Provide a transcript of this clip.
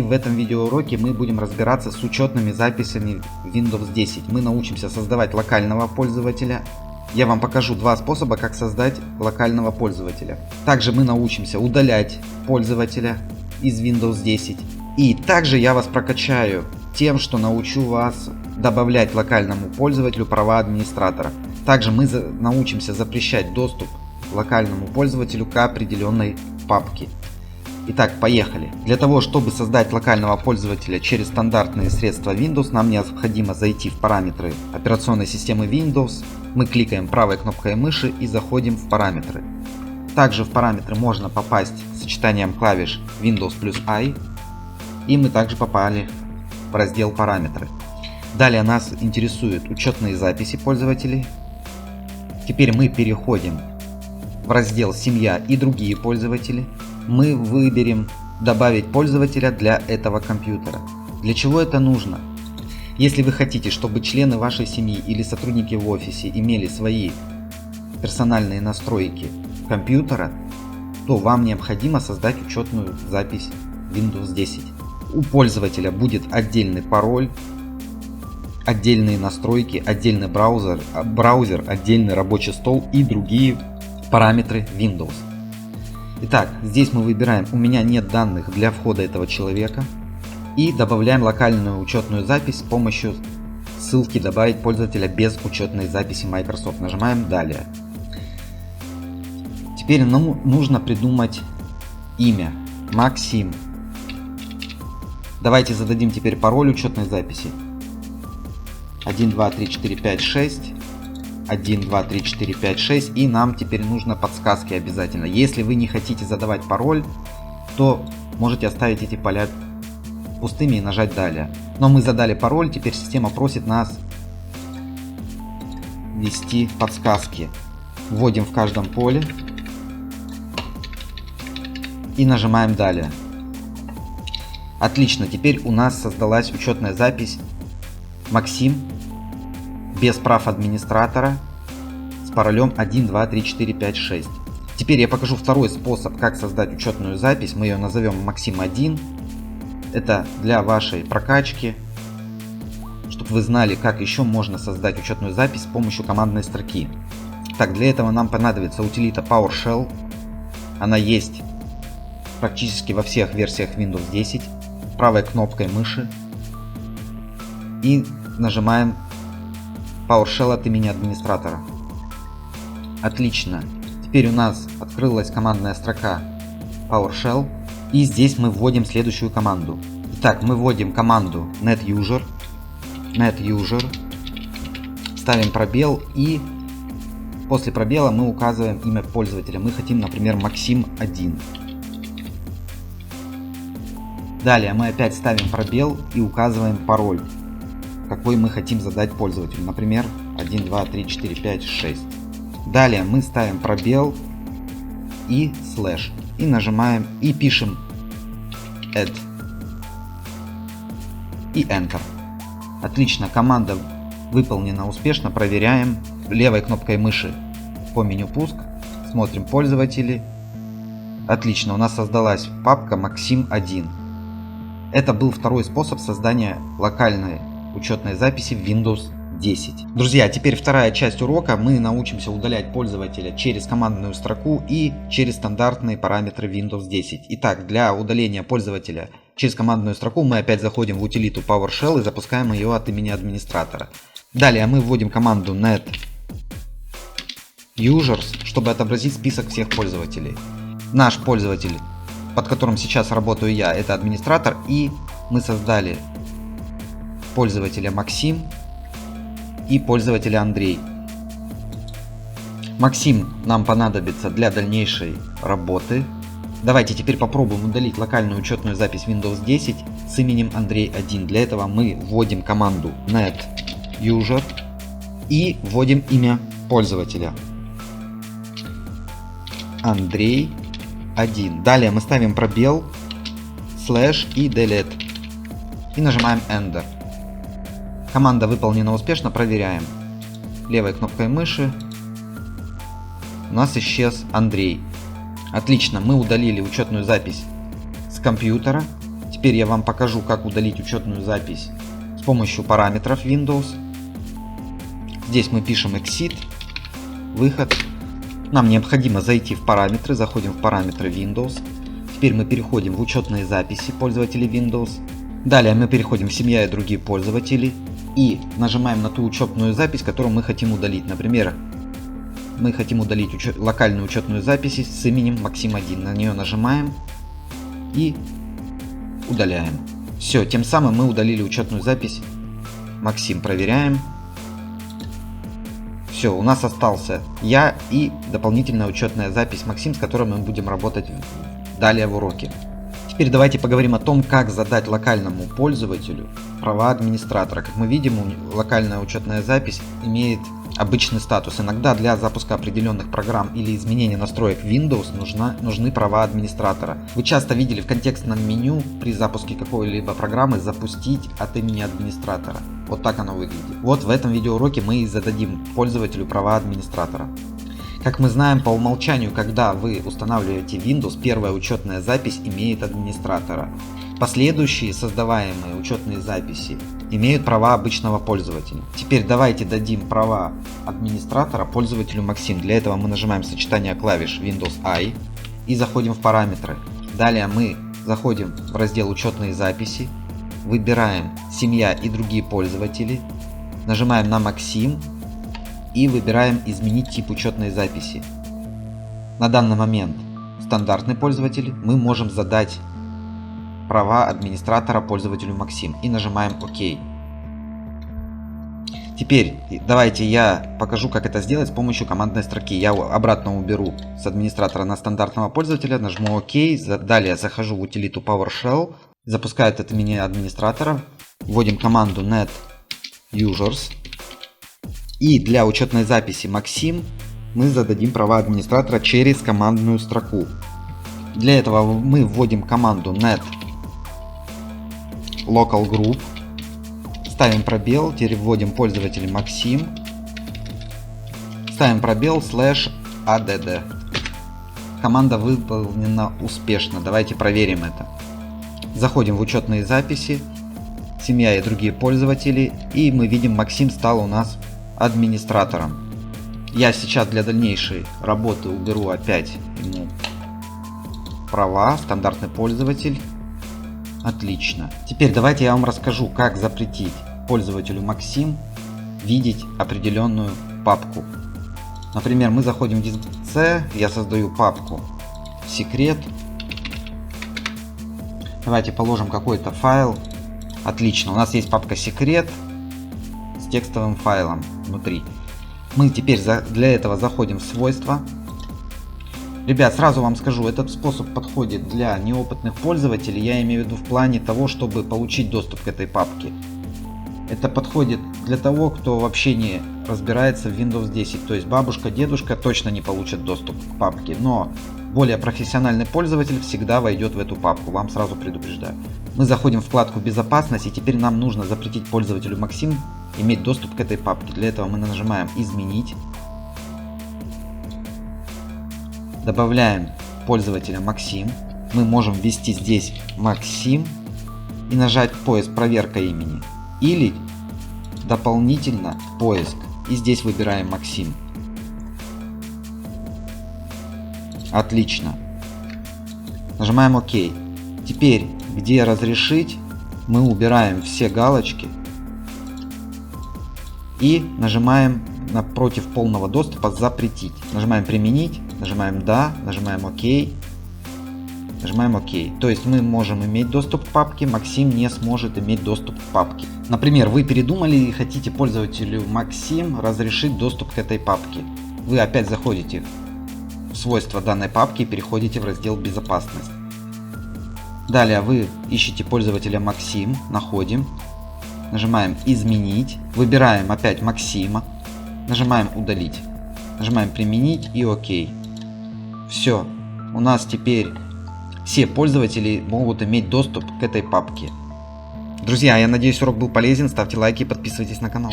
В этом видеоуроке мы будем разбираться с учетными записями Windows 10. Мы научимся создавать локального пользователя. Я вам покажу два способа, как создать локального пользователя. Также мы научимся удалять пользователя из Windows 10. И также я вас прокачаю тем, что научу вас добавлять локальному пользователю права администратора. Также мы научимся запрещать доступ локальному пользователю к определенной папке. Итак, поехали. Для того, чтобы создать локального пользователя через стандартные средства Windows, нам необходимо зайти в параметры операционной системы Windows. Мы кликаем правой кнопкой мыши и заходим в параметры. Также в параметры можно попасть сочетанием клавиш Windows плюс I. И мы также попали в раздел параметры. Далее нас интересуют учетные записи пользователей. Теперь мы переходим в раздел «Семья и другие пользователи». Мы выберем «Добавить пользователя для этого компьютера». Для чего это нужно? Если вы хотите, чтобы члены вашей семьи или сотрудники в офисе имели свои персональные настройки компьютера, то вам необходимо создать учетную запись Windows 10. У пользователя будет отдельный пароль, отдельные настройки, отдельный браузер, отдельный рабочий стол и другие параметры Windows. Итак, здесь мы выбираем «У меня нет данных для входа этого человека» и добавляем локальную учетную запись с помощью ссылки «Добавить пользователя без учетной записи Microsoft». Нажимаем «Далее». Теперь нам нужно придумать имя Максим. Давайте зададим теперь пароль учетной записи. 1, 2, 3, 4, 5, 6. 1, 2, 3, 4, 5, 6. И нам теперь нужно подсказки обязательно. Если вы не хотите задавать пароль, то можете оставить эти поля пустыми и нажать «Далее». Но мы задали пароль, теперь система просит нас ввести подсказки. Вводим в каждом поле и нажимаем «Далее». Отлично, теперь у нас создалась учетная запись Максим без прав администратора с паролем 1, 2, 3, 4, 5, 6. Теперь я покажу второй способ, как создать учетную запись. Мы ее назовем Максим 1. Это для вашей прокачки, чтобы вы знали, как еще можно создать учетную запись с помощью командной строки. Так, для этого нам понадобится утилита PowerShell. Она есть практически во всех версиях Windows 10. Правой кнопкой мыши и нажимаем PowerShell от имени администратора. Отлично. Теперь у нас открылась командная строка PowerShell. И здесь мы вводим следующую команду. Итак, мы вводим команду netuser. Ставим пробел и после пробела мы указываем имя пользователя. Мы хотим, например, Максим 1. Далее мы опять ставим пробел и указываем пароль, какой мы хотим задать пользователю. Например, 1, 2, 3, 4, 5, 6. Далее мы ставим пробел и слэш. И нажимаем и пишем add. И Enter. Отлично, команда выполнена успешно. Проверяем левой кнопкой мыши по меню пуск. Смотрим пользователи. Отлично, у нас создалась папка Максим 1. Это был второй способ создания локальной учетной записи в Windows 10. Друзья, теперь вторая часть урока. Мы научимся удалять пользователя через командную строку и через стандартные параметры Windows 10. Итак, для удаления пользователя через командную строку мы опять заходим в утилиту PowerShell и запускаем ее от имени администратора. Далее мы вводим команду netusers, чтобы отобразить список всех пользователей. Наш пользователь, под которым сейчас работаю я, это администратор, и мы создали пользователя Максим и пользователя Андрей. Максим нам понадобится для дальнейшей работы. Давайте теперь попробуем удалить локальную учетную запись Windows 10 с именем Андрей 1. Для этого мы вводим команду netuser и вводим имя пользователя Андрей 1. Далее мы ставим пробел, слэш и delete. И нажимаем Enter. Команда выполнена успешно, проверяем. Левой кнопкой мыши у нас исчез Андрей. Отлично, мы удалили учетную запись с компьютера. Теперь я вам покажу, как удалить учетную запись с помощью параметров Windows. Здесь мы пишем Exit, выход. Нам необходимо зайти в параметры, заходим в параметры Windows. Теперь мы переходим в учетные записи пользователей Windows. Далее мы переходим в семья и другие пользователи и нажимаем на ту учетную запись, которую мы хотим удалить. Например, мы хотим удалить локальную учетную запись с именем Максим1. На нее нажимаем и удаляем. Все, тем самым мы удалили учетную запись Максим. Проверяем. Все, у нас остался я и дополнительная учетная запись Максим, с которой мы будем работать далее в уроке. Теперь давайте поговорим о том, как задать локальному пользователю права администратора. Как мы видим, локальная учетная запись имеет обычный статус. Иногда для запуска определенных программ или изменения настроек Windows нужны права администратора. Вы часто видели в контекстном меню при запуске какой-либо программы запустить от имени администратора. Вот так оно выглядит. Вот в этом видеоуроке мы и зададим пользователю права администратора. Как мы знаем, по умолчанию, когда вы устанавливаете Windows, первая учетная запись имеет администратора. Последующие создаваемые учетные записи имеют права обычного пользователя. Теперь давайте дадим права администратора пользователю Максим. Для этого мы нажимаем сочетание клавиш Windows I и заходим в параметры. Далее мы заходим в раздел учетные записи, выбираем семья и другие пользователи, нажимаем на Максим и выбираем изменить тип учетной записи. На данный момент стандартный пользователь, мы можем задать права администратора пользователю Максим и нажимаем ОК. Теперь давайте я покажу, как это сделать с помощью командной строки. Я обратно уберу с администратора на стандартного пользователя, нажму ОК, далее захожу в утилиту PowerShell, запускаю от имени администратора, вводим команду net users и для учетной записи Максим мы зададим права администратора через командную строку. Для этого мы вводим команду net local group, ставим пробел, теперь вводим пользователя Максим, ставим пробел /add. Команда выполнена успешно. Давайте проверим это. Заходим в учетные записи, семья и другие пользователи, и мы видим, Максим стал у нас администратором. Я сейчас для дальнейшей работы уберу опять ему права, стандартный пользователь. Отлично. Теперь давайте я вам расскажу, как запретить пользователю Максим видеть определенную папку. Например, мы заходим в диск C, я создаю папку секрет. Давайте положим какой-то файл. Отлично, у нас есть папка секрет с текстовым файлом внутри. Мы теперь для этого заходим в свойства. Ребят, сразу вам скажу, этот способ подходит для неопытных пользователей, я имею в виду в плане того, чтобы получить доступ к этой папке. Это подходит для того, кто вообще не разбирается в Windows 10, то есть бабушка, дедушка точно не получат доступ к папке, но более профессиональный пользователь всегда войдет в эту папку, вам сразу предупреждаю. Мы заходим в вкладку безопасность, и теперь нам нужно запретить пользователю Максим иметь доступ к этой папке. Для этого мы нажимаем изменить. Добавляем пользователя Максим. Мы можем ввести здесь Максим и нажать поиск проверка имени. Или дополнительно поиск. И здесь выбираем Максим. Отлично. Нажимаем ОК. Теперь, где разрешить, мы убираем все галочки. И нажимаем напротив полного доступа запретить. Нажимаем применить, нажимаем да, нажимаем ОК, нажимаем ОК. То есть мы можем иметь доступ к папке, Максим не сможет иметь доступ к папке. Например, вы передумали и хотите пользователю Максим разрешить доступ к этой папке. Вы опять заходите в свойства данной папки и переходите в раздел безопасность. Далее вы ищете пользователя Максим, находим, нажимаем изменить, выбираем опять Максима, нажимаем удалить, нажимаем применить и ОК. Все, у нас теперь все пользователи могут иметь доступ к этой папке. Друзья, я надеюсь, урок был полезен, ставьте лайки и подписывайтесь на канал.